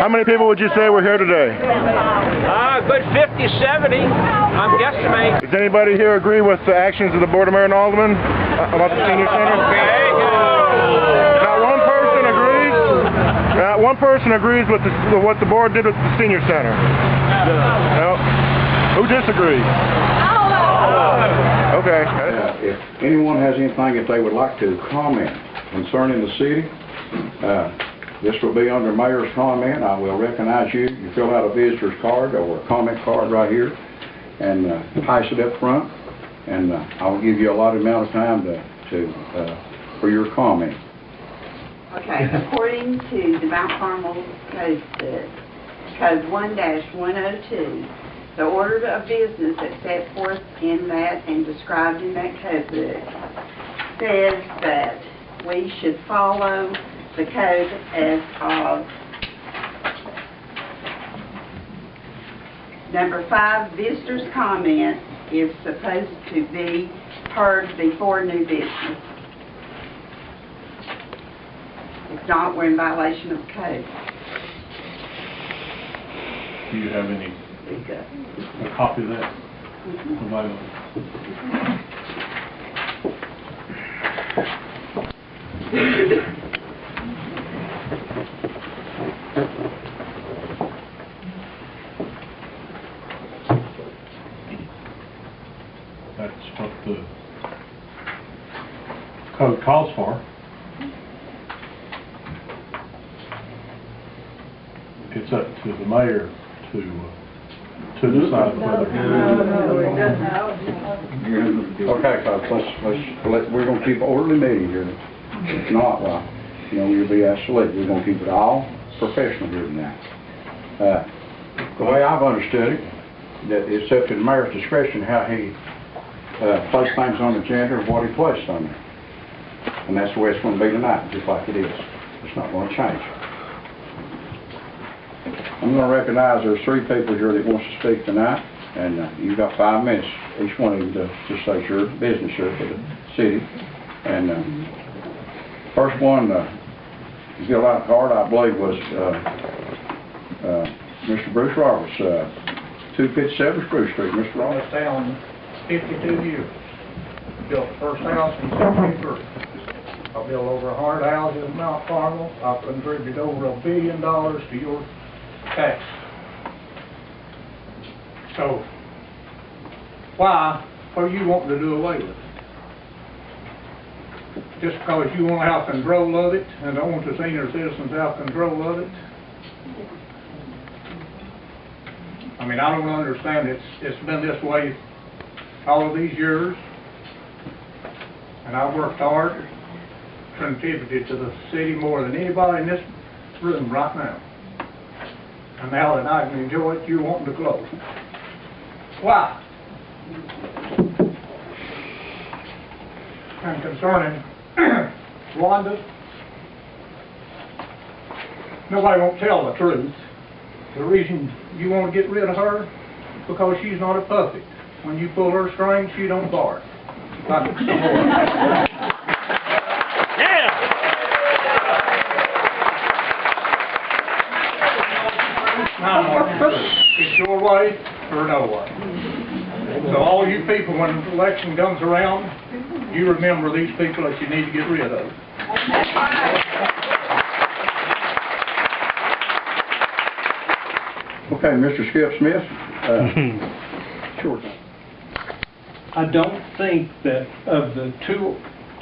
How many people would you say were here today? Good 50, 70, I'm guesstimating. Does anybody here agree with the actions of the Board of Mayor and Aldermen about the senior center? Okay. Not one person agrees. Not one person agrees with what the board did with the senior center. No. Who disagrees? Okay. If anyone has anything that they would like to comment concerning the city, this will be under Mayor's comment. I will recognize you. You fill out a visitor's card or a comment card right here and pass it up front, and I will give you a allotted amount of time for your comment. Okay, according to the Mount Carmel Code Book, Code 1-102, the order of business that's set forth in that and described in that code book says that we should follow the code as of number 5, visitor's comment is supposed to be heard before new business. If not, we're in violation of the code. Do you have any a copy of that available? That's what the code calls for. It's up to the mayor to decide whether. Okay, folks, we're going to keep an orderly meeting here. If not, well, you'll be asked to leave. We're going to keep it all professional here tonight. The way I've understood it, that it's up to the mayor's discretion how he placed things on the agenda and what he placed on there. And that's the way it's going to be tonight, just like it is. It's not going to change. I'm going to recognize there's 3 people here that wants to speak tonight, and you've got 5 minutes, each one of you to state your business here for the city. And first one, you get a lot of card, I believe, was Mr. Bruce Roberts, 257 Spruce Street. Mr. Roberts. Stay on 52 years. Built the first house in 73. I built over 100 houses in Mount Carmel. I've contributed over $1 billion to your tax. So, why are you wanting to do away with it? Just because you want to have control of it and don't want the senior citizens to have control of it? I mean, I don't understand. It's been this way all of these years, and I've worked hard, contributed to the city more than anybody in this room right now. And now that I can enjoy it, you want to close. Why? And concerning Wanda, nobody won't tell the truth. The reason you want to get rid of her is because she's not a puppet. When you pull her strings, she don't bark. Like some more. It's your way or no way. So all you people, when the election comes around, you remember these people that you need to get rid of. Okay, Mr. Skip Smith. Sure. I don't think that of the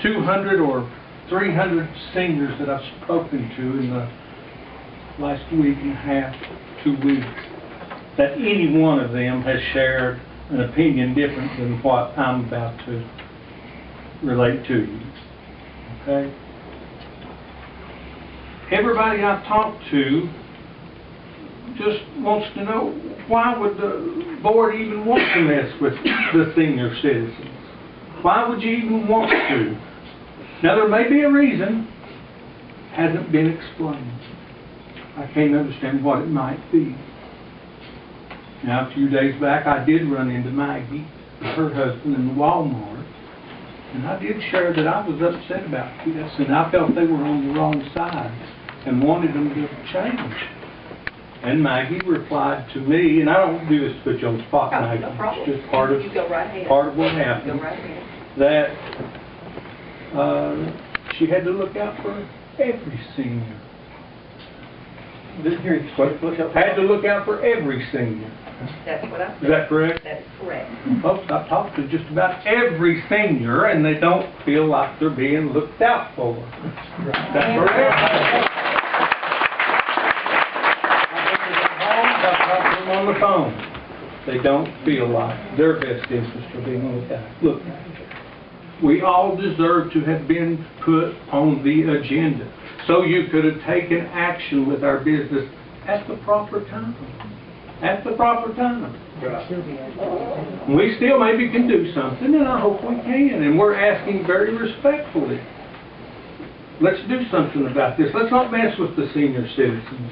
200 or 300 seniors that I've spoken to in the last week and a half, 2 weeks, that any one of them has shared an opinion different than what I'm about to relate to you. Okay? Everybody I've talked to just wants to know, why would the board even want to mess with the senior citizens? Why would you even want to? Now, there may be a reason, hasn't been explained. I can't understand what it might be. Now, a few days back, I did run into Maggie, her husband, in the Walmart, and I did share that I was upset about this, and I felt they were on the wrong side and wanted them to change. and Maggie replied to me, and I don't do this to put you on the spot, Oh, Maggie. no problem. It's just part of, You go right ahead. part of what Go happened. right ahead. That she had to look out for every senior. Didn't hear you. Had to look out for every senior. That's what I said. Is that correct? That is correct. Folks, I've talked to just about every senior, and they don't feel like they're being looked out for. That's correct. I've talked to them on the phone. They don't feel like their best interests are being looked at. Look, we all deserve to have been put on the agenda, so you could have taken action with our business at the proper time. At the proper time. We still maybe can do something, and I hope we can, and we're asking very respectfully. Let's do something about this. Let's not mess with the senior citizens.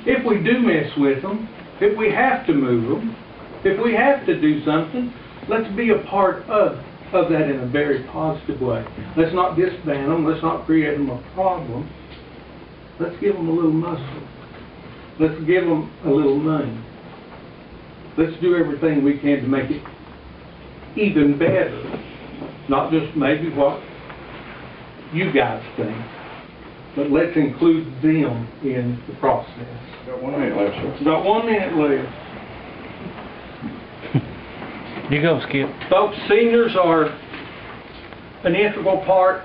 If we do mess with them, if we have to move them, if we have to do something, let's be a part of that in a very positive way. Let's not disband them. Let's not create them a problem. Let's give them a little muscle. Let's give them a little money. Let's do everything we can to make it even better. Not just maybe what you guys think, but let's include them in the process. Got 1 minute left, sir. Got 1 minute left. You go, Skip. Folks, seniors are an integral part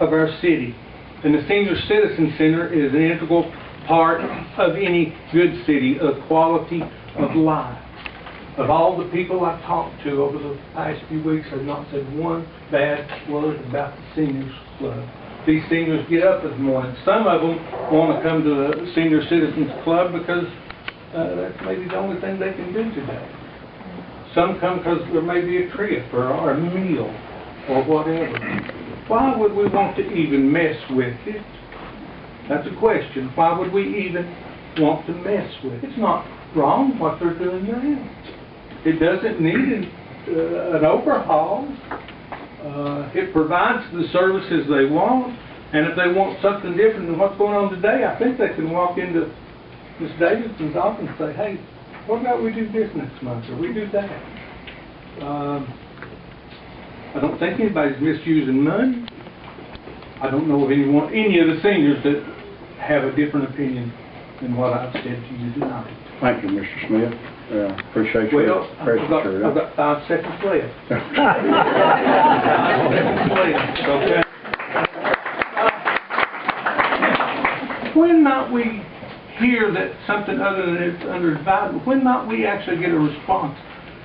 of our city, and the Senior Citizen Center is an integral part of any good city, of quality of life. Of all the people I've talked to over the past few weeks, I've not said one bad word about the Seniors Club. These seniors get up in the morning. Some of them want to come to the Senior Citizens Club because that's maybe the only thing they can do today. Some come because there may be a trip or a meal or whatever. Why would we want to even mess with it? That's a question. Why would we even want to mess with it? It's not wrong what they're doing now. It doesn't need an overhaul. It provides the services they want, and if they want something different than what's going on today, I think they can walk into Ms. Davidson's office and say, hey, what about we do this next month, or we do that? I don't think anybody's misusing money. I don't know of any of the seniors that have a different opinion than what I've said to you tonight. Thank you, Mr. Smith. Appreciate your Well, presence I've here. got 5 seconds left. 5 seconds left, okay? When might we hear that something other than it's under advisement, when might we actually get a response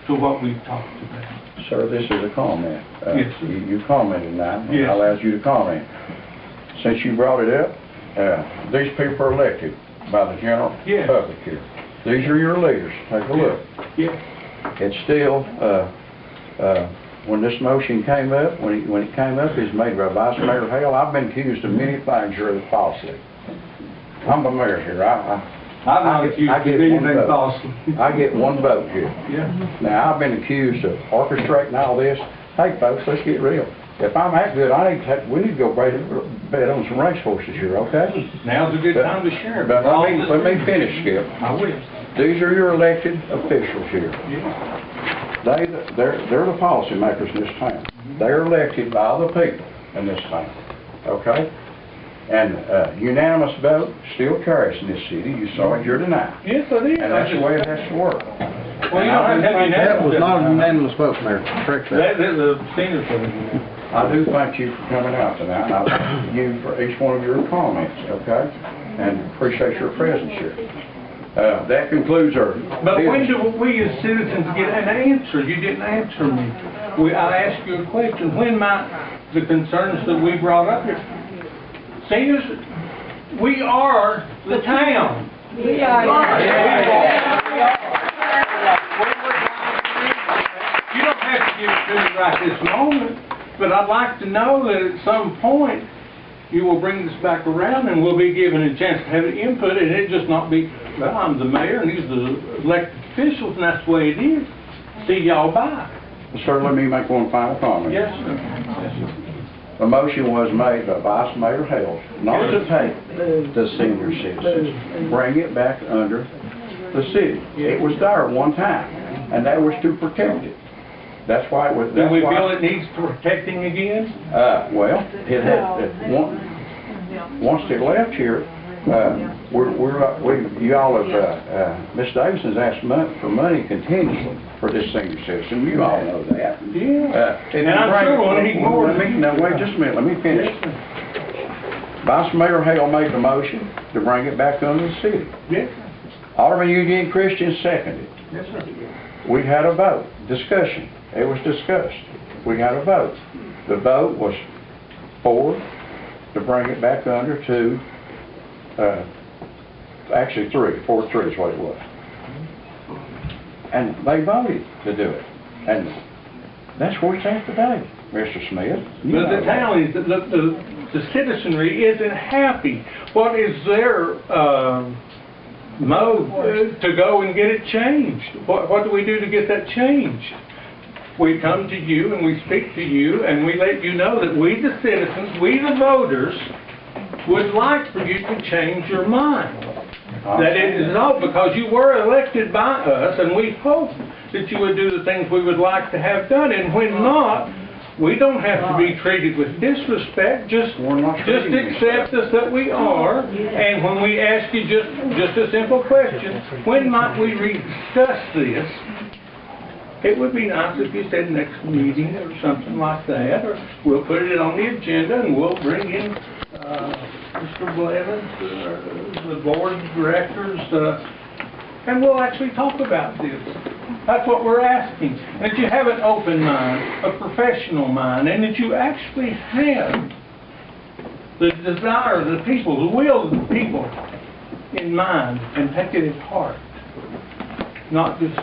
to what we've talked about? Sir, this is a comment. Yes. You commented now, and Yes. I allowed you to comment. Since you brought it up, these people are elected by the general Yes. public here. These are your leaders. Take a look. Yeah. It's still, when this motion came up, when it came up, it's made by Vice Mayor Hale. I've been accused of many things here of falsely. I'm the mayor here. I'm not accused of anything false. I get one vote here. Yeah. Now, I've been accused of orchestrating all this. Hey, folks, let's get real. If I'm that good, we need to go bet on some racehorses here, okay? Now's a good time to share. But let me finish, Skip. I will. These are your elected officials here. Yeah. They're the policymakers in this town. They're elected by the people in this town, okay? And unanimous vote still carries in this city. You saw it here tonight. Yes, I did. And that's the way it has to work. Well, you don't have to have unanimous. That was not a unanimous vote, Mayor. Correct that. The senior citizen. I do thank you for coming out tonight, and I thank you for each one of your comments, okay? And appreciate your presence here. That concludes our But when business. do we as citizens get an answer? You didn't answer me. I asked you a question. When might the concerns that we brought up here? Seniors, we are the town. We are. You don't have to give it to me right this moment, but I'd like to know that at some point you will bring this back around and we'll be given a chance to have an input, and it just not be, well, I'm the mayor and these are the elected officials and that's the way it is. See y'all bye. Sir, let me make one final comment. Yes, sir. Yes, sir. A motion was made by Vice Mayor Hales not to take the senior citizens, bring it back under the city. It was there one time, and that was to protect it. That's why it was, Do that's we why. feel it needs protecting again? Well, it had, once they left here, you all have, Miss Davison's asked for money continuously for this senior citizen. You all know that. Yeah. And I'm sure we'll need more. Now, wait just a minute, let me finish. Vice Mayor Hale made the motion to bring it back under the city. Yes, Alderman Eugene Christian seconded. yes, sir. We had a vote, discussion. It was discussed. We had a vote. The vote was 4 to bring it back under to, actually 3, 4-3 is what it was. And they voted to do it. And that's where it's at today, Mr. Smith. You But know the that. town is, the citizenry isn't happy. What is their mode to go and get it changed? What do we do to get that changed? We come to you and we speak to you and we let you know that we the citizens, we the voters, would like for you to change your mind. That it is not because you were elected by us and we hope that you would do the things we would like to have done, and when not, we don't have to be treated with disrespect. Just accept us that we are, and when we ask you just a simple question, when might we rediscuss this? It would be nice if you said next meeting or something like that, or we'll put it on the agenda and we'll bring in Mr. Blevins, the board of directors, and we'll actually talk about this. That's what we're asking. That you have an open mind, a professional mind, and that you actually have the desire of the people, the will of the people in mind, and take it at heart. Not just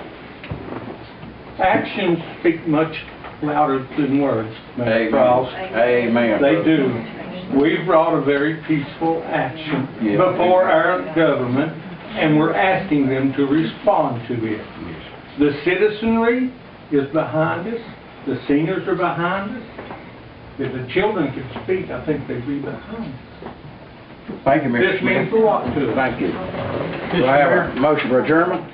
actions speak much louder than words, Mr. Frost. Amen. They do. We've brought a very peaceful action before our government, and we're asking them to respond to it. The citizenry is behind us. The seniors are behind us. If the children could speak, I think they'd be behind us. Thank you, Mr. This means a lot to us. Thank you. Do I have a motion for adjournment?